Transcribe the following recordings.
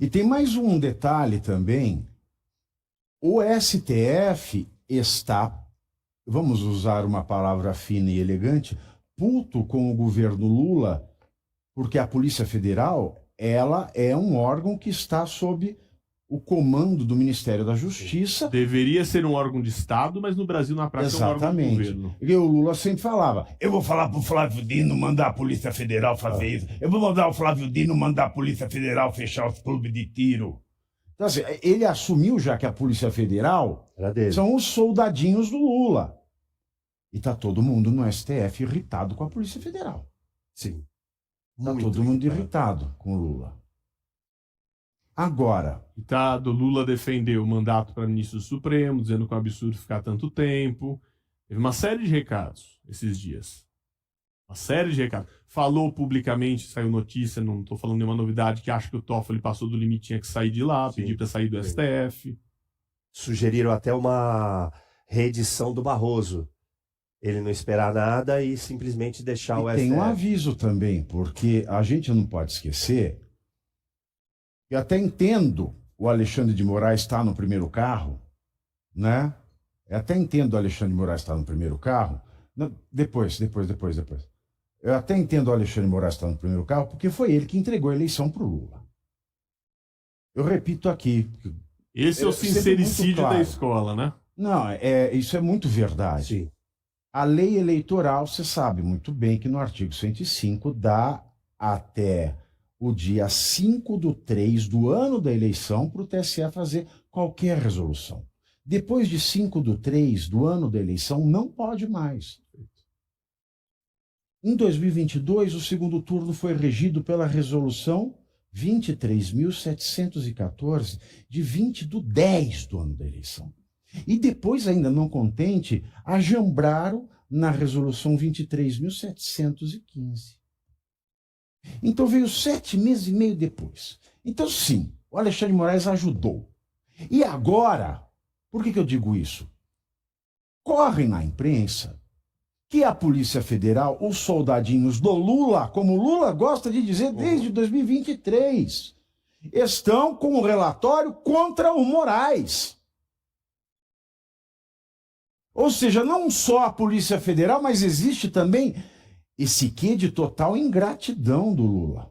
E tem mais um detalhe também. O STF está, vamos usar uma palavra fina e elegante, puto com o governo Lula, porque a Polícia Federal, ela é um órgão que está sob o comando do Ministério da Justiça. Deveria ser um órgão de Estado, mas no Brasil, na prática, é um órgão de governo. E o Lula sempre falava, eu vou falar pro Flávio Dino mandar a Polícia Federal fazer isso, eu vou mandar o Flávio Dino mandar a Polícia Federal fechar os clubes de tiro. Então, assim, ele assumiu já que a Polícia Federal são os soldadinhos do Lula. E tá todo mundo no STF irritado com a Polícia Federal. Sim. Tá todo mundo irritado com o Lula. Agora... O Lula defendeu o mandato para ministro do Supremo, dizendo que é um absurdo ficar tanto tempo. Teve uma série de recados esses dias. Uma série de recados. Falou publicamente, saiu notícia, não estou falando nenhuma novidade, que acha que o Toffoli passou do limite, tinha que sair de lá, pedir para sair do STF. Sugeriram até uma reedição do Barroso. Ele não esperar nada e simplesmente deixar o STF. Tem um aviso também, porque a gente não pode esquecer. Eu até entendo o Alexandre de Moraes estar no primeiro carro, né? Eu até entendo o Alexandre de Moraes estar no primeiro carro. Depois. Eu até entendo o Alexandre de Moraes estar no primeiro carro, porque foi ele que entregou a eleição para o Lula. Eu repito aqui. Esse é o sincericídio da escola, né? Não, isso é muito verdade. Sim. A lei eleitoral, você sabe muito bem que no artigo 105 dá até o dia 5/3 do ano da eleição para o TSE fazer qualquer resolução. Depois de 5/3 do ano da eleição, não pode mais. Em 2022, o segundo turno foi regido pela resolução 23.714, de 20/10 do ano da eleição. E depois, ainda não contente, ajambraram na resolução 23.715. Então veio 7 meses e meio depois. Então sim, o Alexandre de Moraes ajudou. E agora, por que eu digo isso? Corre na imprensa que a Polícia Federal, os soldadinhos do Lula, como o Lula gosta de dizer desde 2023, estão com um relatório contra o Moraes. Ou seja, não só a Polícia Federal, mas existe também esse quê de total ingratidão do Lula.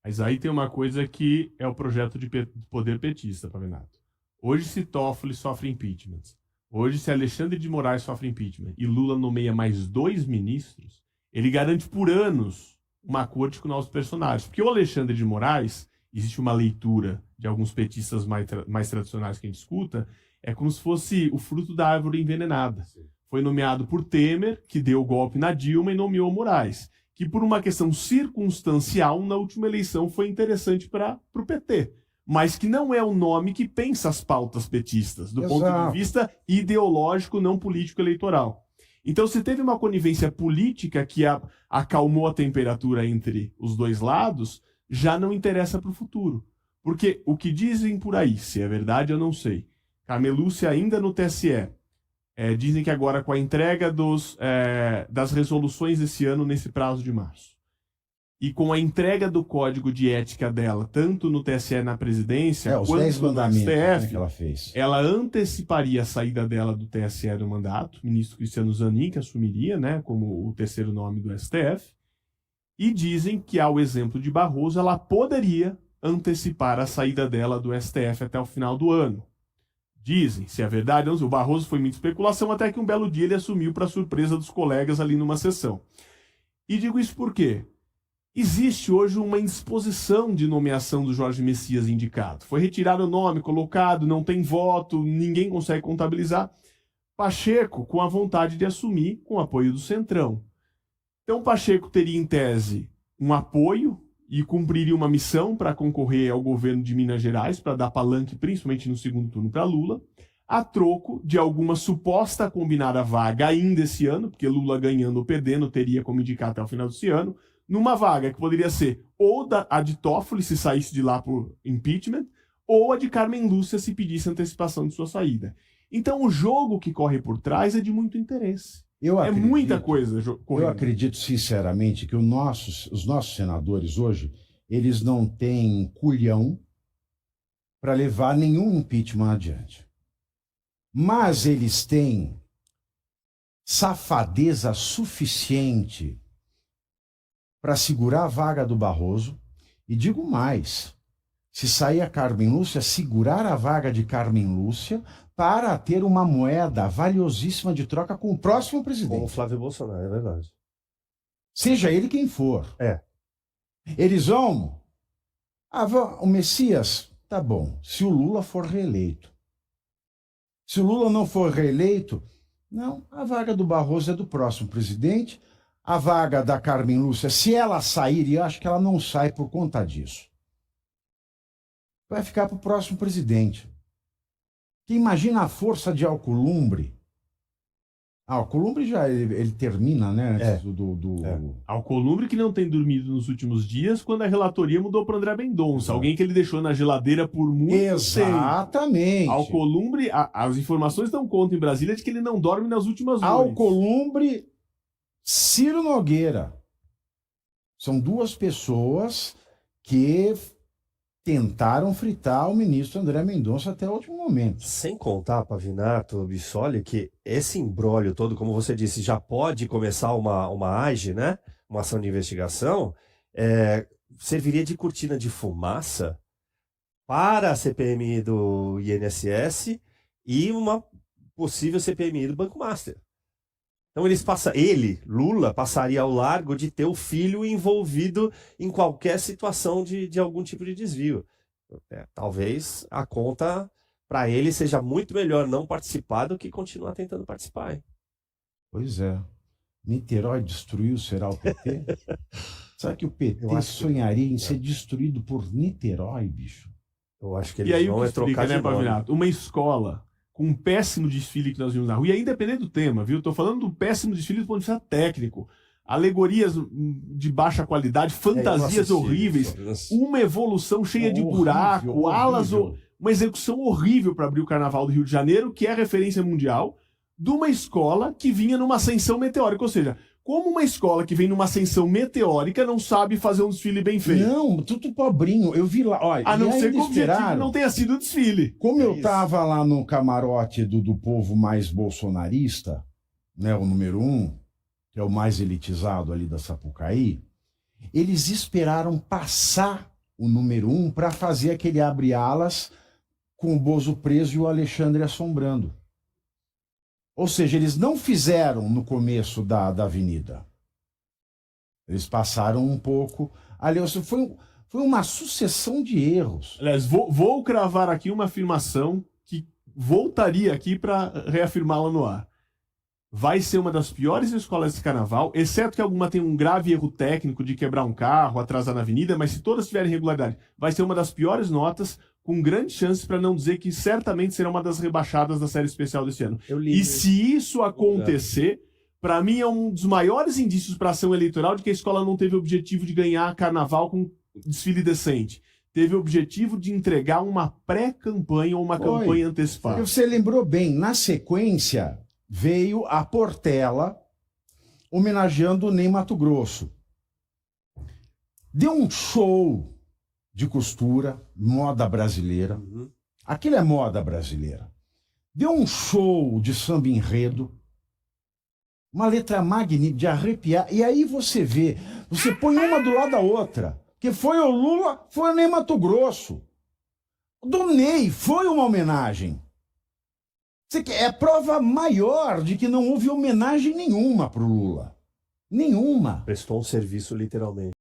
Mas aí tem uma coisa que é o projeto de poder petista, Pavinato. Hoje, se Toffoli sofre impeachment, hoje, se Alexandre de Moraes sofre impeachment e Lula nomeia mais 2 ministros, ele garante por anos uma corte com novos personagens. Porque o Alexandre de Moraes, existe uma leitura de alguns petistas mais tradicionais que a gente escuta, é como se fosse o fruto da árvore envenenada. Foi nomeado por Temer, que deu o golpe na Dilma e nomeou Moraes, que por uma questão circunstancial, na última eleição, foi interessante para o PT, mas que não é o nome que pensa as pautas petistas, do ponto de vista ideológico, não político-eleitoral. Então, se teve uma conivência política que acalmou a temperatura entre os dois lados, já não interessa para o futuro. Porque o que dizem por aí, se é verdade eu não sei, Camelúcia ainda no TSE, dizem que agora com a entrega das resoluções desse ano nesse prazo de março, e com a entrega do código de ética dela, tanto no TSE na presidência, os quanto 10 no mandamentos, STF, que ela fez. Ela anteciparia a saída dela do TSE do mandato, o ministro Cristiano Zanin, que assumiria, né, como o terceiro nome do STF, e dizem que, ao exemplo de Barroso, ela poderia antecipar a saída dela do STF até o final do ano. Dizem, se é verdade, não sei, o Barroso foi muita especulação, até que um belo dia ele assumiu para surpresa dos colegas ali numa sessão. E digo isso por quê? Existe hoje uma indisposição de nomeação do Jorge Messias indicado. Foi retirado o nome, colocado, não tem voto, ninguém consegue contabilizar. Pacheco com a vontade de assumir com o apoio do Centrão. Então Pacheco teria, em tese, um apoio e cumpriria uma missão para concorrer ao governo de Minas Gerais, para dar palanque, principalmente no segundo turno, para Lula, a troco de alguma suposta combinada vaga ainda esse ano, porque Lula ganhando ou perdendo teria como indicar até o final desse ano, numa vaga que poderia ser ou a de Toffoli, se saísse de lá por impeachment, ou a de Carmen Lúcia, se pedisse antecipação de sua saída. Então o jogo que corre por trás é de muito interesse. Muita coisa correndo. Eu acredito sinceramente que os nossos senadores hoje, eles não têm culhão para levar nenhum impeachment adiante. Mas eles têm safadeza suficiente para segurar a vaga do Barroso. E digo mais, se sair a Carmen Lúcia, segurar a vaga de Carmen Lúcia para ter uma moeda valiosíssima de troca com o próximo presidente. Com o Flávio Bolsonaro, é verdade. Seja ele quem for. É. Eles vão... o Messias, tá bom, se o Lula for reeleito. Se o Lula não for reeleito, não, a vaga do Barroso é do próximo presidente, a vaga da Carmen Lúcia, se ela sair, e eu acho que ela não sai por conta disso, vai ficar para o próximo presidente. Que imagina a força de Alcolumbre. Alcolumbre já ele termina, né? Antes Alcolumbre que não tem dormido nos últimos dias quando a relatoria mudou para André Mendonça, alguém que ele deixou na geladeira por muito tempo. Exatamente. Alcolumbre, as informações dão conta em Brasília de que ele não dorme nas últimas noites. Alcolumbre, Ciro Nogueira. São duas pessoas que tentaram fritar o ministro André Mendonça até o último momento. Sem contar, Pavinato, Bissoli, que esse imbróglio todo, como você disse, já pode começar uma AGE, né? Uma ação de investigação, serviria de cortina de fumaça para a CPMI do INSS e uma possível CPMI do Banco Master. Então Lula, passaria ao largo de ter o filho envolvido em qualquer situação de algum tipo de desvio. Talvez a conta para ele seja muito melhor não participar do que continuar tentando participar. Hein? Pois é. Niterói destruiu, será o PT? Sabe que o PT sonharia em ser destruído por Niterói, bicho? Eu acho que eles vão trocar de nome. Uma escola com um péssimo desfile que nós vimos na rua, e aí independente do tema, viu? Estou falando do péssimo desfile do ponto de vista técnico. Alegorias de baixa qualidade, fantasias horríveis, uma evolução cheia de buraco, alas, uma execução horrível para abrir o Carnaval do Rio de Janeiro, que é referência mundial, de uma escola que vinha numa ascensão meteórica. Ou seja, como uma escola que vem numa ascensão meteórica não sabe fazer um desfile bem feito? Não, tudo pobrinho. Eu vi lá, olha, a não ser que o objetivo não tenha sido o desfile. Como eu tava lá no camarote do povo mais bolsonarista, né, o número 1, que é o mais elitizado ali da Sapucaí, eles esperaram passar o número 1 para fazer aquele abre-alas com o Bozo preso e o Alexandre assombrando. Ou seja, eles não fizeram no começo da avenida. Eles passaram um pouco ali. Foi uma sucessão de erros. Aliás, vou cravar aqui uma afirmação que voltaria aqui para reafirmá-la no ar. Vai ser uma das piores escolas de carnaval, exceto que alguma tem um grave erro técnico de quebrar um carro, atrasar na avenida, mas se todas tiverem irregularidade, vai ser uma das piores notas, com grandes chances, para não dizer que certamente será uma das rebaixadas da série especial desse ano. E se isso acontecer, para mim é um dos maiores indícios para a ação eleitoral de que a escola não teve o objetivo de ganhar carnaval com desfile decente. Teve o objetivo de entregar uma pré-campanha ou uma campanha antecipada. Você lembrou bem, na sequência veio a Portela homenageando o Ney Matogrosso. Deu um show de costura, moda brasileira. Aquilo é moda brasileira. Deu um show de samba enredo, uma letra magnífica, de arrepiar. E aí você põe uma do lado da outra. Que foi o Lula, foi o Ney Matogrosso. Do Ney foi uma homenagem. É prova maior de que não houve homenagem nenhuma pro Lula. Nenhuma. Prestou um serviço literalmente.